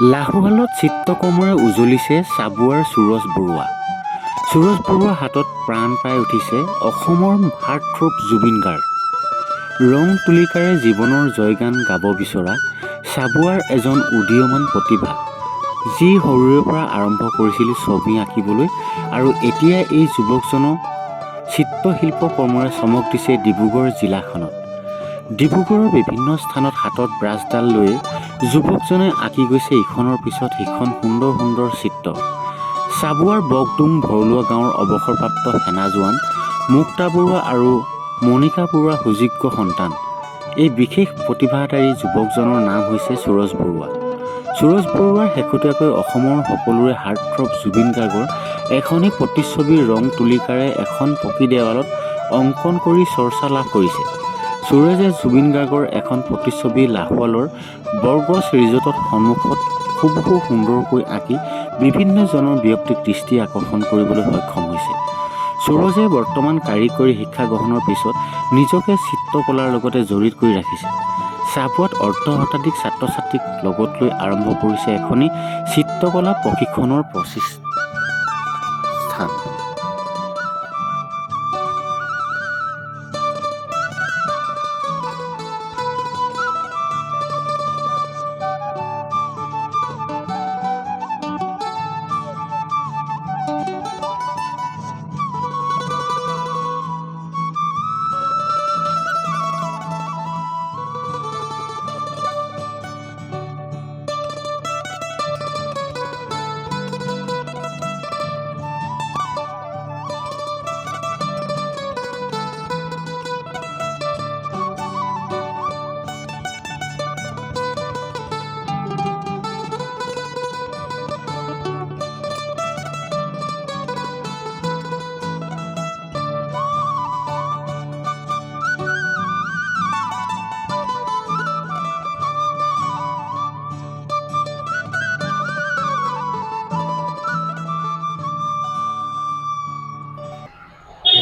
লাহোৱালত চিত্ৰকৰ্মৰে উজলিছে চাবুৱাৰ সুৰজ বৰুৱা। সুৰজ বৰুৱাৰ হাতত প্ৰাণ পাই উঠিছে অসমৰ হাৰ্টথ্ৰব জুবিন গাৰ্গ। ৰং তুলিকাৰে জীৱনৰ জয়গান গাব বিচৰা চাবুৱাৰ এজন উদীয়মান প্ৰতিভা, যি সৰুৰে পৰা আৰম্ভ কৰিছিল ছবি আঁকিবলৈ আৰু এতিয়া এই যুৱকজনক চিত্ৰশিল্প কৰ্মৰে চমক দিছে ডিব্ৰুগড় জিলাখনত। ডিব্ৰুগড়ৰ বিভিন্ন স্থানত হাতত ব্ৰাছডাল লৈ যুৱকজনে আঁকি গৈছে ইখনৰ পিছত সিখন সুন্দৰ সুন্দৰ চিত্ৰ। চাবুৱাৰ বগডুং ভৰলুৱা গাঁৱৰ অৱসৰপ্ৰাপ্ত সেনা জোৱান মুক্তা বৰুৱা আৰু মণিকা বৰুৱাৰ সুযোগ্য সন্তান এই বিশেষ প্ৰতিভাধাৰী যুৱকজনৰ নাম হৈছে সুৰজ বৰুৱা। সুৰজ বৰুৱাৰ শেহতীয়াকৈ অসমৰ সকলোৰে হাৰ্টথ্ৰব জুবিন গাৰ্গৰ এখনি প্ৰতিচ্ছবিৰ ৰং তুলিকাৰে এখন পকী দেৱালত অংকন কৰি চৰ্চা লাভ কৰিছে। সুৰজে জুবিন গাৰ্গৰ এখন প্ৰতিচ্ছবি লাহোৱালৰ বৰগছ ৰিজৰ্টত সন্মুখত খুব সুন্দৰকৈ আঁকি বিভিন্নজনৰ ব্যক্তিক দৃষ্টি আকৰ্ষণ কৰিবলৈ সক্ষম হৈছে। সুৰজে বৰ্তমান কাৰিকৰী শিক্ষা গ্ৰহণৰ পিছত নিজকে চিত্ৰকলাৰ লগতে জড়িত কৰি ৰাখিছে। চাবুৱাত অৰ্ধশতাধিক ছাত্ৰ ছাত্ৰীক লগত লৈ আৰম্ভ কৰিছে এখনি চিত্ৰকলা প্ৰশিক্ষণৰ প্ৰতিষ্ঠান।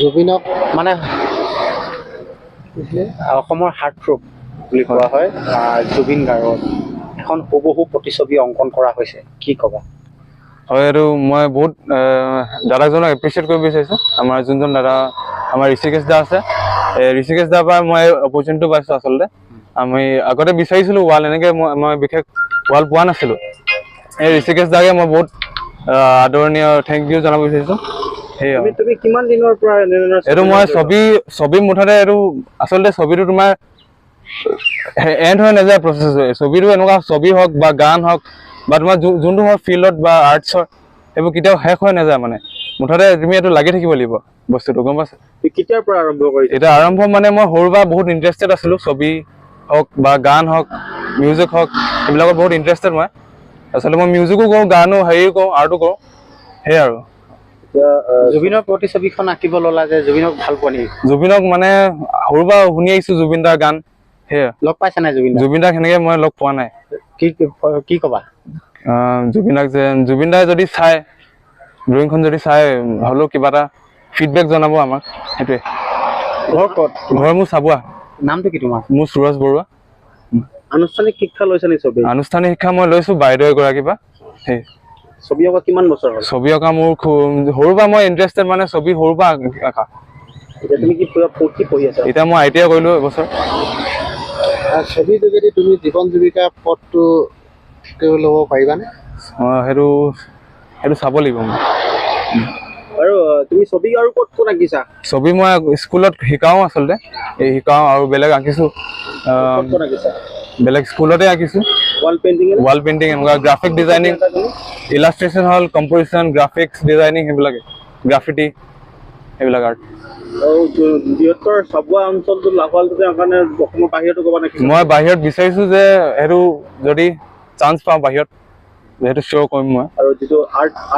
জুবিনক মানে অসমৰ হাৰ্টথ্ৰব বুলি কোৱা হয়। জুবিন গাৰ্গৰ এখন হুবহু প্ৰতিচ্ছবি অংকন কৰা হৈছে, কি ক'বা? হয়, এইটো মই বহুত দাদাজনক এপ্ৰিচিয়েট কৰিব বিচাৰিছোঁ। আমাৰ যোনজন দাদা আমাৰ ঋষিকেশ দা আছে, ঋষিকেশ দাৰ পৰা মই অপৰচুনিটিটো পাইছোঁ। আচলতে আমি আগতে বিচাৰিছিলোঁ ৱাল, এনেকৈ মই বিশেষ ৱাল পোৱা নাছিলোঁ। এই ঋষিকেশ দাকে মই বহুত আদৰণীয় থেংক ইউ জনাব বিচাৰিছোঁ। তুমি কিমান দিনৰ পৰা এইটো মই ছবি মুঠতে এইটো আচলতে ছবিটো তোমাৰ এণ্ড হৈ নাযায় প্ৰচেছ হৈ। ছবিটো এনেকুৱা ছবি হওক বা গান হওক বা তোমাৰ যোনটো হওক ফিল্ডত বা আৰ্টছৰ, সেইবোৰ কেতিয়াও শেষ হৈ নাযায়। মানে মুঠতে তুমি এইটো লাগি থাকিব লাগিব বস্তুটো, গম পাইছা? কেতিয়াৰ পৰা আৰম্ভ কৰিছা? এতিয়া আৰম্ভ মানে মই সৰুৰ পৰা বহুত ইণ্টাৰেষ্টেড আছিলোঁ। ছবি হওক বা গান হওক, মিউজিক হওক, এইবিলাকত বহুত ইণ্টাৰেষ্টেড মই। আচলতে মই মিউজিকো কৰোঁ, গানো হেৰিও কৰোঁ, আৰ্টো কৰোঁ, সেয়াই আৰু। জুবিনৰ প্ৰতিচ্ছবিখন আঁকিব ল'লা যে, জুবিনক ভাল পোৱা নেকি? জুবিনক মানে সৰুৰ পৰা শুনি আহিছোঁ জুবিন দাৰ গান, সেয়া। লগ পাইছা নাই জুবিন দাক সেনেকৈ মই লগ পোৱা নাই। কি ক'বা? জুবিন দাই যদি চাই ড্ৰয়িংখন যদি চাই হ'লেও কিবা এটা ফিডবেক জনাব আমাক, সেইটোৱে। ঘৰ ক'ত? ঘৰ মোৰ চাবুৱা। নামটো কি তোমাৰ? মোৰ সুৰজ বৰুৱা। আনুষ্ঠানিক শিক্ষা লৈছা নেকি ছবি? আনুষ্ঠানিক শিক্ষা মই লৈছোঁ বাইদেউ এগৰাকীৰ পৰা। সেই ছবি অঁকা কিমান বছৰ হ'ল? ছবি অঁকা মোৰ সৰুৰ পৰা মই ইণ্টাৰেষ্টেড, মানে ছবি সৰুৰ পৰা আঁকা। এতিয়া তুমি কি পঢ়ি আছা? এতিয়া মই ITI কৰিলোঁ এবছৰ। ছবিৰ যোগেদি তুমি জীৱন জীৱিকাৰ পথটো ল'ব পাৰিবানে? সেইটো চাব লাগিব মই। আৰু তুমি ছবি আৰু ক'ত আঁকিছা? ছবি মই স্কুলত শিকাওঁ, আচলতে এই শিকাওঁ আৰু বেলেগ আঁকিছোঁ। ক'ত আঁকিছা? বেলেগ স্কুলতে আঁকিছোঁ। ৱাল পেইণ্টিং, এনেকুৱা গ্ৰাফিক ডিজাইনিং, ইলাষ্ট্ৰেশ্যন হ'ল, কম্প'জিশ্যন, গ্ৰাফিক্স ডিজাইনিং, সেইবিলাকে গ্ৰাফিটি, সেইবিলাক আৰ্ট। আৰু বৃহত্তৰ চাবুৱা অঞ্চলটো লাহোৱালটোতে কাৰণে অসমৰ বাহিৰতো ক'বা নেকি? মই বাহিৰত বিচাৰিছোঁ যে সেইটো যদি চান্স পাওঁ বাহিৰত, সেইটো শ্ব' কৰিম মই। আৰু যিটো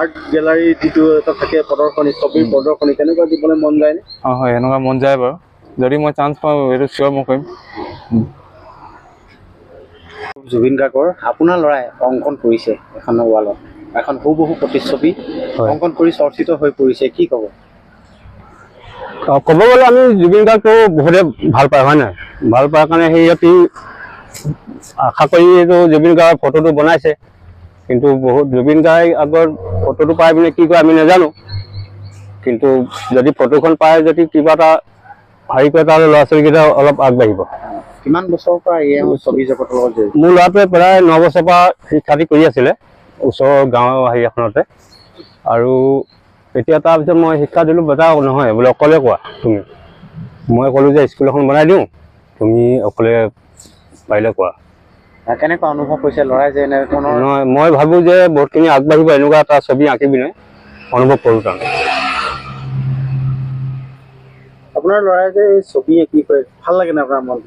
আৰ্ট গেলাৰী যিটো এটা থাকে প্ৰদৰ্শনী, ছবিৰ প্ৰদৰ্শনী, তেনেকুৱা দিবলৈ মন যায়নে? হয়, এনেকুৱা মন যায় বাৰু। যদি মই চান্স পাওঁ সেইটো শ্ব' মই কৰিম। জুবিন গাৰ্গৰ আপোনাৰ ল'ৰাই অংকন কৰিছে এখন ৱালত, এখন হুবহু প্ৰতিচ্ছবি অংকন কৰি চৰ্চিত হৈ পৰিছে, কি ক'ব? ক'ব গ'লে আমি জুবিন গাৰ্গটো বহুতে ভাল পায়, হয় নাই? ভাল পায় কাৰণে সিহঁতি আশা কৰি এইটো জুবিন গাৰ্গৰ ফটোটো বনাইছে। কিন্তু বহুত জুবিন গাৰ্গ আগৰ ফটোটো পাই পিনে কি কয় আমি নাজানো, কিন্তু যদি ফটোখন পাই যদি কিবা এটা হেৰি কৰে তাহলে ল'ৰা ছোৱালীকেইটা অলপ আগবাঢ়িব। কিমান বছৰৰ পৰা ছবি জগতৰ লগত জড়িত? মোৰ ল'ৰাটোৱে প্ৰায় 9 বছৰৰ পৰা শিক্ষাৰ্থী কৰি আছিলে ওচৰৰ গাঁৱৰ হেৰি এখনতে, আৰু এতিয়া তাৰপিছত মই শিক্ষা দিলোঁ, বেটা নহয় বোলে অকলে কোৱা তুমি। মই ক'লোঁ যে স্কুল এখন বনাই দিওঁ, তুমি অকলে পাৰিলে কোৱা। কেনেকুৱা অনুভৱ হৈছে ল'ৰাই যে এনেধৰণৰ? নহয়, মই ভাবোঁ যে বহুতখিনি আগবাঢ়িব, এনেকুৱা এটা ছবি আঁকি পিনে অনুভৱ কৰোঁ তাৰমানে। আপোনাৰ ল'ৰাই যে ছবি আঁকি কৰে ভাল লাগে নে আপোনাৰ মন?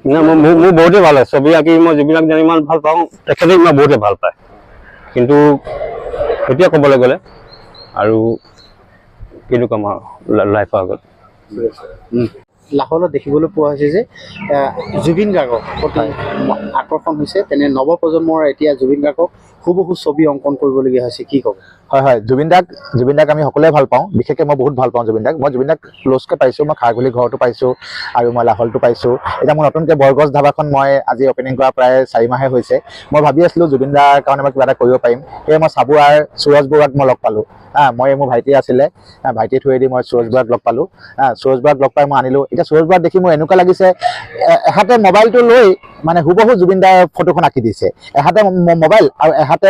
মোৰ বহুতেই ভাল লাগে ছবি আঁকি। মই জুবিনক জানি ইমান ভাল পাওঁ, তেখেতে ইমান বহুতেই ভাল পায়। কিন্তু এতিয়া ক'বলৈ গ'লে আৰু কিনো ক'ম আৰু লাইফৰ আগত লাহোৰত দেখিবলৈ পোৱা হৈছে যে জুবিন গাৰ্গৰ প্ৰতি আকৰ্ষণ হৈছে, তেনে নৱপ্ৰজন্মৰ এতিয়া জুবিন গাৰ্গক হুবহু ছবি অংকন কৰিবলগীয়া হৈছে, কি ক'ব? হয় হয়, জুবিন দাক আমি সকলোৱে ভাল পাওঁ, বিশেষকৈ মই বহুত ভাল পাওঁ জুবিন দাক। মই জুবিন দাক ক্ল'জকৈ পাইছোঁ, মই খাৰঘুলি ঘৰটো পাইছোঁ আৰু মই লাহোলটো পাইছোঁ। এতিয়া মোৰ নতুনকৈ বৰগছ ধাবাখন মই আজি অ'পেনিং কৰা প্ৰায় 4 মাহে হৈছে। মই ভাবি আছিলোঁ জুবিন দাৰ কাৰণে মই কিবা এটা কৰিব পাৰিম, সেয়ে মই চাবুৱাৰ সুৰজ বৰুৱাক মই লগ পালোঁ। মই মোৰ ভাইটি আছিলে, ভাইটিৰ থ্ৰুৱেদি মই সুৰজ বৰুৱাক লগ পালোঁ। সুৰজ বৰুৱাক লগ পাই মই আনিলোঁ। এতিয়া সুৰজ বৰুৱাক দেখি মোৰ এনেকুৱা লাগিছে, এহাতে মোবাইলটো লৈ মানে হুবহু জুবিন দাৰ ফটোখন আঁকি দিছে। এহাতে মোবাইল আৰু এহাতে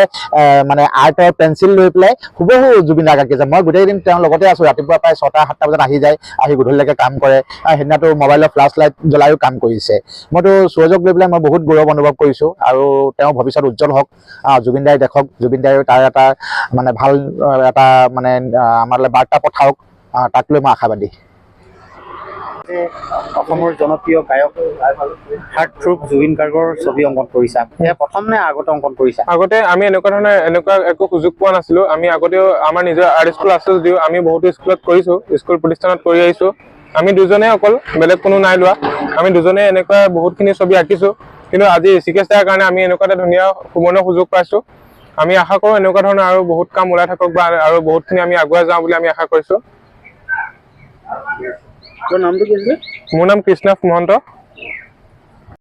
মানে আৰ্টৰ পেঞ্চিল লৈ পেলাই হুবহু জুবিন দাক আঁকিছে। মই গোটেইদিন তেওঁৰ লগতে আছোঁ, ৰাতিপুৱা প্ৰায় 6টা-7টা বজাত আহি যায়, আহি গধূলিলৈকে কাম কৰে। সেইদিনাটো মোবাইলৰ ফ্লাছ লাইট জ্বলায়ো কাম কৰিছে। মইতো সুৰজক লৈ পেলাই মই বহুত গৌৰৱ অনুভৱ কৰিছোঁ, আৰু তেওঁৰ ভৱিষ্যত উজ্জ্বল হওক। জুবিন দাই দেখক, জুবিন দাই তাৰ এটা মানে ভাল এটা মানে আমালৈ বাৰ্তা পঠাওক, তাক লৈ মই আশাবাদী। অসমৰ জনপ্ৰিয় গায়ক হাৰ্টথ্ৰব জুবিন গাৰ্গৰ ছবি অংকন কৰিছা, এয়া প্ৰথম নে আগতে অংকন কৰিছা? আগতে আমি এনেকুৱা একো সুযোগ পোৱা নাছিলোঁ। আমি আগতেও আমাৰ নিজৰ আৰ্ট স্কুল আছে যদিও আমি বহুতো স্কুলত কৰিছোঁ, স্কুল প্ৰতিষ্ঠানত কৰি আহিছোঁ। আমি দুজনে অকল, বেলেগ কোনো নাই লোৱা। আমি দুজনে এনেকুৱা বহুতখিনি ছবি আঁকিছোঁ, কিন্তু আজি ঋষিকেশ দাৰ কাৰণে আমি এনেকুৱা এটা ধুনীয়া সুবৰ্ণ সুযোগ পাইছোঁ। আমি আশা কৰোঁ এনেকুৱা ধৰণৰ আৰু বহুত কাম ওলাই থাকক, বা আৰু বহুতখিনি আমি আগুৱাই যাওঁ বুলি আমি আশা কৰিছোঁ। তোৰ নামটো কি আছিলে? মোৰ নাম কৃষ্ণাফ মহন্ত।